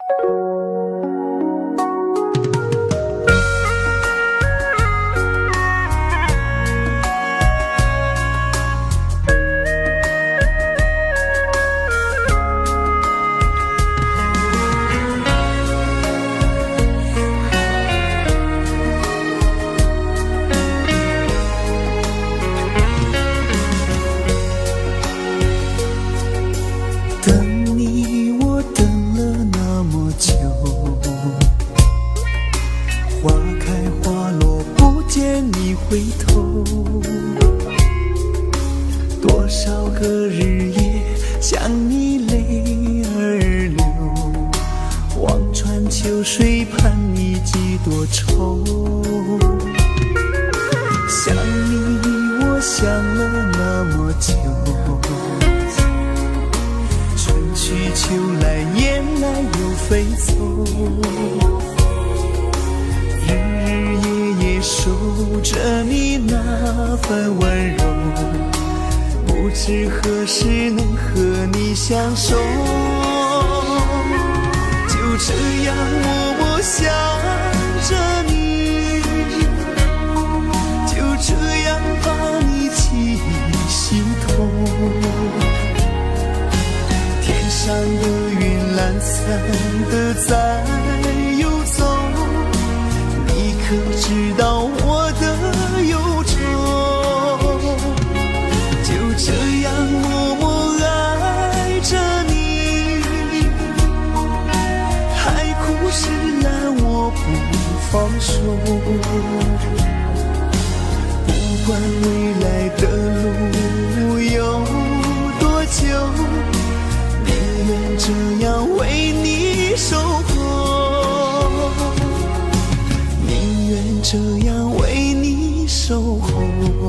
等你，我等了那么久，花开花落不见你回头，多少个日夜想你泪儿流，望穿秋水盼你几多愁。想你，我想了那么久，去秋来燕来又飞走，日日夜夜守着你那份温柔，不知何时能和你相守。就这样默默想着你，就这样把你记心头。天上的云懒散的在游走，你可知道我的忧愁？就这样默默爱着你，海枯石烂我不放手。不管未来的路有多久，这样为你守候，宁愿这样为你守候。